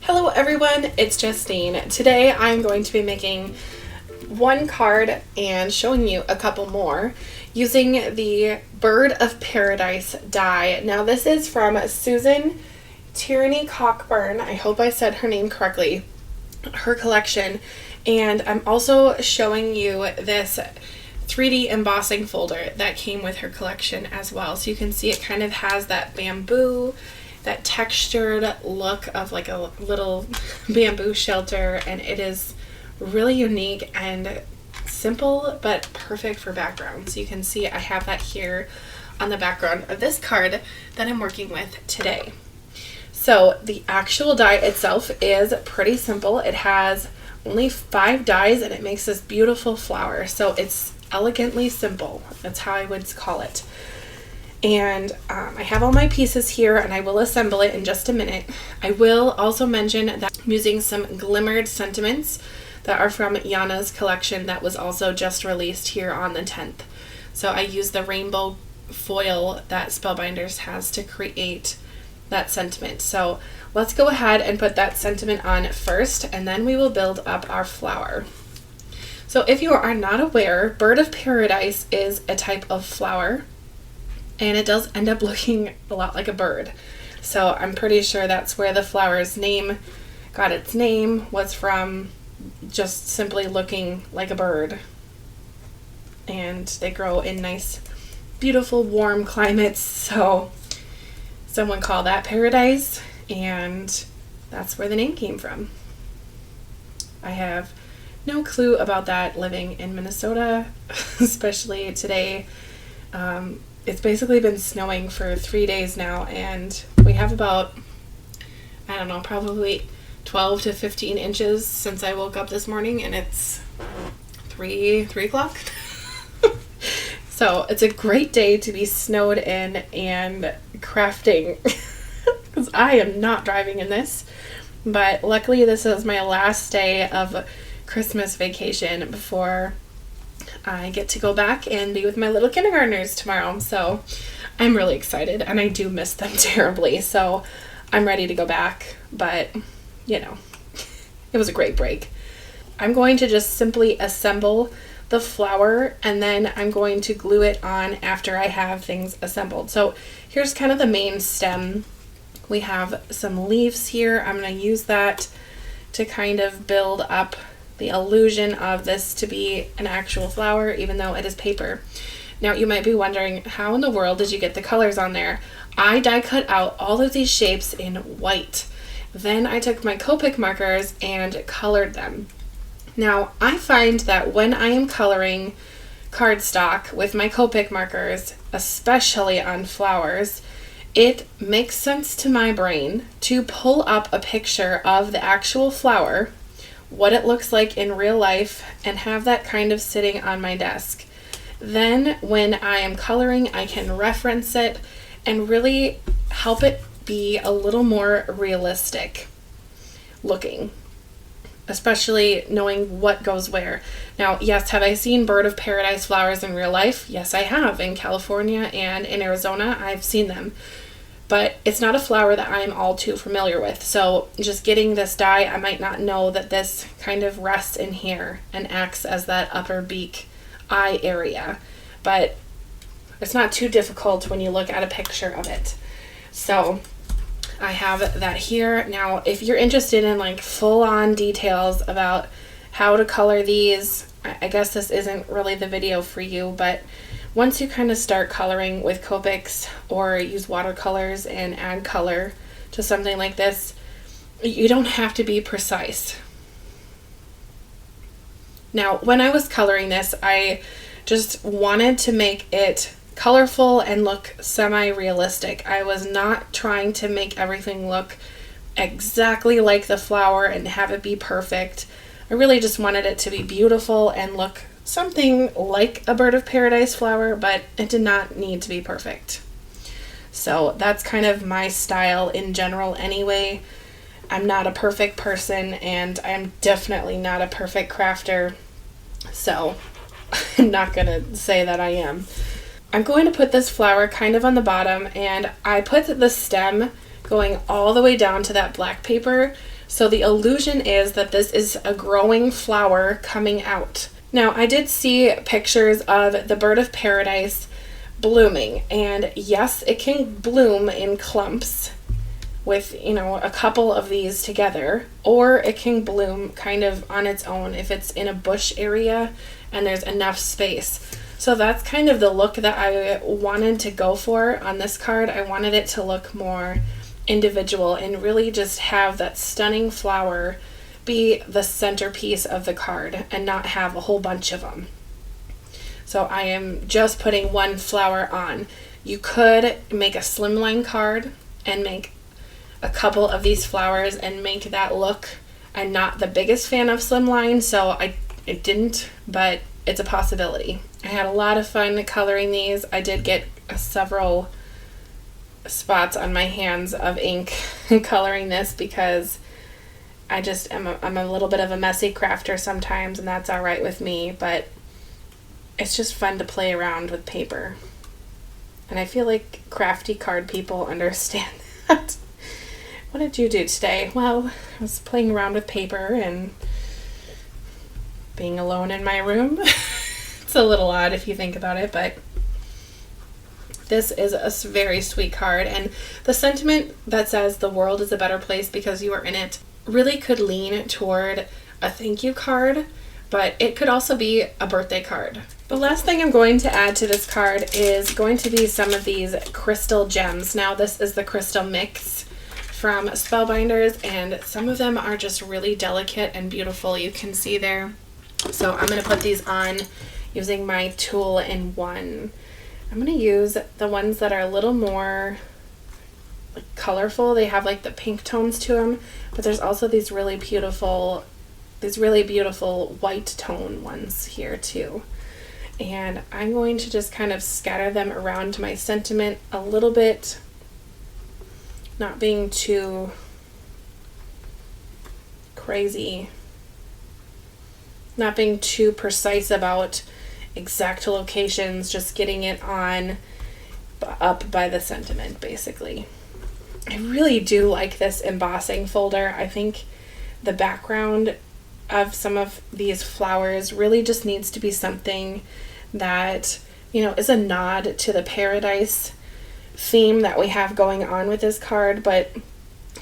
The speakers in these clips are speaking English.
Hello everyone, it's Justine. Today I'm going to be making one card and showing you a couple more using the Bird of Paradise die. Now this is from Susan Tierney-Cockburn. I hope I said her name correctly. Her collection. And I'm also showing you this 3D embossing folder that came with her collection as well. So you can see it kind of has that bamboo, that textured look of like a little bamboo shelter, and it is really unique and simple but perfect for background. So you can see I have that here on the background of this card that I'm working with today. So the actual die itself is pretty simple. It has only 5 dies and it makes this beautiful flower. So it's elegantly simple. That's how I would call it. And I have all my pieces here and I will assemble it in just a minute. I will also mention that I'm using some glimmered sentiments that are from Yana's collection that was also just released here on the 10th. So I used the rainbow foil that Spellbinders has to create that sentiment. So let's go ahead and put that sentiment on first, and then we will build up our flower. So if you are not aware, Bird of Paradise is a type of flower, and it does end up looking a lot like a bird. So I'm pretty sure that's where the flower's name got its name, was from just simply looking like a bird. And they grow in nice, beautiful, warm climates. So someone called that paradise, and that's where the name came from. I have no clue about that living in Minnesota, especially today. It's basically been snowing for 3 days now, and we have about, I don't know, probably 12 to 15 inches since I woke up this morning, and it's 3 o'clock. So it's a great day to be snowed in and crafting, because I am not driving in this. But luckily this is my last day of Christmas vacation before I get to go back and be with my little kindergartners tomorrow. So I'm really excited, and I do miss them terribly. So I'm ready to go back, but you know, it was a great break. I'm going to just simply assemble the flower, and then I'm going to glue it on after I have things assembled. So here's kind of the main stem. We have some leaves here. I'm going to use that to kind of build up the illusion of this to be an actual flower, even though it is paper. Now you might be wondering, how in the world did you get the colors on there? I die cut out all of these shapes in white. Then I took my Copic markers and colored them. Now I find that when I am coloring cardstock with my Copic markers, especially on flowers, it makes sense to my brain to pull up a picture of the actual flower, what it looks like in real life, and have that kind of sitting on my desk. Then when I am coloring, I can reference it and really help it be a little more realistic looking, especially knowing what goes where. Now, yes, have I seen Bird of Paradise flowers in real life? Yes, I have. In California and in Arizona, I've seen them. But it's not a flower that I'm all too familiar with. So just getting this die, I might not know that this kind of rests in here and acts as that upper beak eye area. But it's not too difficult when you look at a picture of it. So I have that here. Now, if you're interested in like full-on details about how to color these, I guess this isn't really the video for you, but once you kind of start coloring with Copics or use watercolors and add color to something like this, you don't have to be precise. Now, when I was coloring this, I just wanted to make it colorful and look semi-realistic. I was not trying to make everything look exactly like the flower and have it be perfect. I really just wanted it to be beautiful and look something like a Bird of Paradise flower, but it did not need to be perfect. So that's kind of my style in general anyway. I'm not a perfect person, and I'm definitely not a perfect crafter, so I'm not gonna say that I am. I'm going to put this flower kind of on the bottom, and I put the stem going all the way down to that black paper So the illusion is that this is a growing flower coming out. Now, I did see pictures of the bird of paradise blooming, and yes, it can bloom in clumps with, a couple of these together, or it can bloom kind of on its own if it's in a bush area and there's enough space. So that's kind of the look that I wanted to go for on this card. I wanted it to look more individual and really just have that stunning flower be the centerpiece of the card and not have a whole bunch of them. So I am just putting one flower on. You could make a slimline card and make a couple of these flowers and make that look. I'm not the biggest fan of slimline, so I didn't, but it's a possibility. I had a lot of fun coloring these. I did get several spots on my hands of ink coloring this because I'm a little bit of a messy crafter sometimes, and that's all right with me, but it's just fun to play around with paper. And I feel like crafty card people understand that. What did you do today? Well, I was playing around with paper and being alone in my room. It's a little odd if you think about it, but this is a very sweet card. And the sentiment that says the world is a better place because you are in it really could lean toward a thank you card, but it could also be a birthday card. The last thing I'm going to add to this card is going to be some of these crystal gems. Now, this is the crystal mix from Spellbinders, and some of them are just really delicate and beautiful. You can see there. So I'm going to put these on using my tool in one. I'm going to use the ones that are a little more colorful. They have like the pink tones to them, but there's also these really beautiful white tone ones here too. And I'm going to just kind of scatter them around my sentiment a little bit, not being too crazy, not being too precise about exact locations, just getting it on up by the sentiment basically. I really do like this embossing folder. I think the background of some of these flowers really just needs to be something that, is a nod to the paradise theme that we have going on with this card, but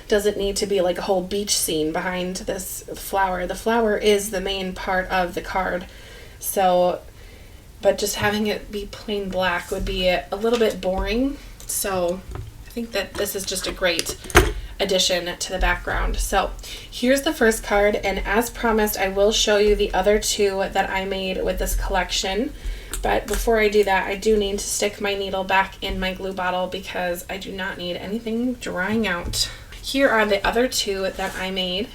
doesn't need to be like a whole beach scene behind this flower. The flower is the main part of the card. So, but just having it be plain black would be a little bit boring. So I think that this is just a great addition to the background. So here's the first card, and as promised, I will show you the other two that I made with this collection. But before I do that, I do need to stick my needle back in my glue bottle because I do not need anything drying out. Here are the other two that I made.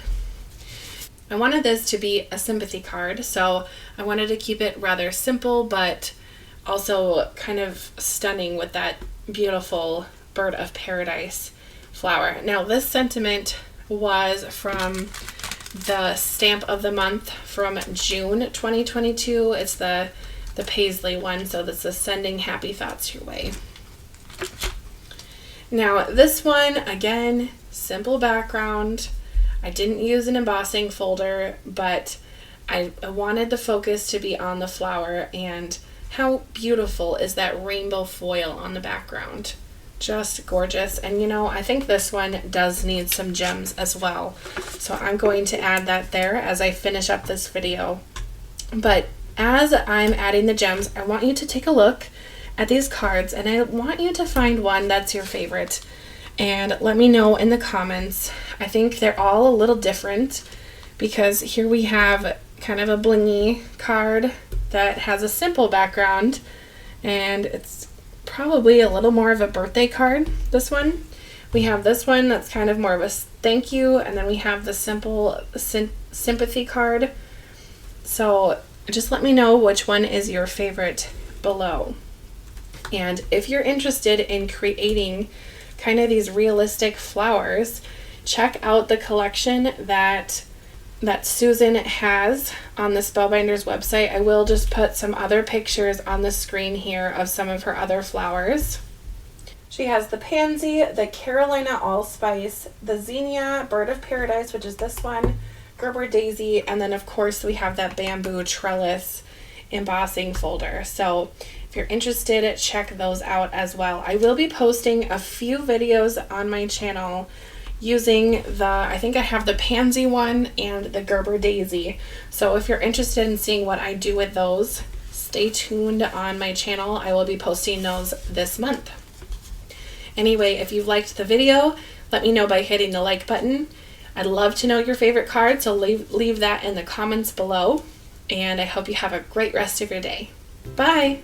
I wanted this to be a sympathy card, so I wanted to keep it rather simple, but also kind of stunning with that beautiful bird of paradise flower. Now, this sentiment was from the stamp of the month from June 2022. It's the Paisley one, so this is sending happy thoughts your way. Now, this one, again, simple background. I didn't use an embossing folder, but I wanted the focus to be on the flower, and how beautiful is that rainbow foil on the background. Just gorgeous. And I think this one does need some gems as well. So I'm going to add that there as I finish up this video. But as I'm adding the gems, I want you to take a look at these cards, and I want you to find one that's your favorite. And let me know in the comments. I think they're all a little different because here we have kind of a blingy card that has a simple background, and it's probably a little more of a birthday card, this one. We have this one that's kind of more of a thank you, and then we have the simple sympathy card. So just let me know which one is your favorite below. And if you're interested in creating kind of these realistic flowers, check out the collection that Susan has on the Spellbinders website. I will just put some other pictures on the screen here of some of her other flowers. She has the Pansy, the Carolina Allspice, the Zinnia Bird of Paradise, which is this one, Gerber Daisy, and then of course we have that bamboo trellis embossing folder. So if you're interested, check those out as well. I will be posting a few videos on my channel using I think I have the Pansy one and the Gerber Daisy. So if you're interested in seeing what I do with those, stay tuned on my channel. I will be posting those this month. Anyway, if you've liked the video, let me know by hitting the like button. I'd love to know your favorite card, so leave that in the comments below. And I hope you have a great rest of your day. Bye!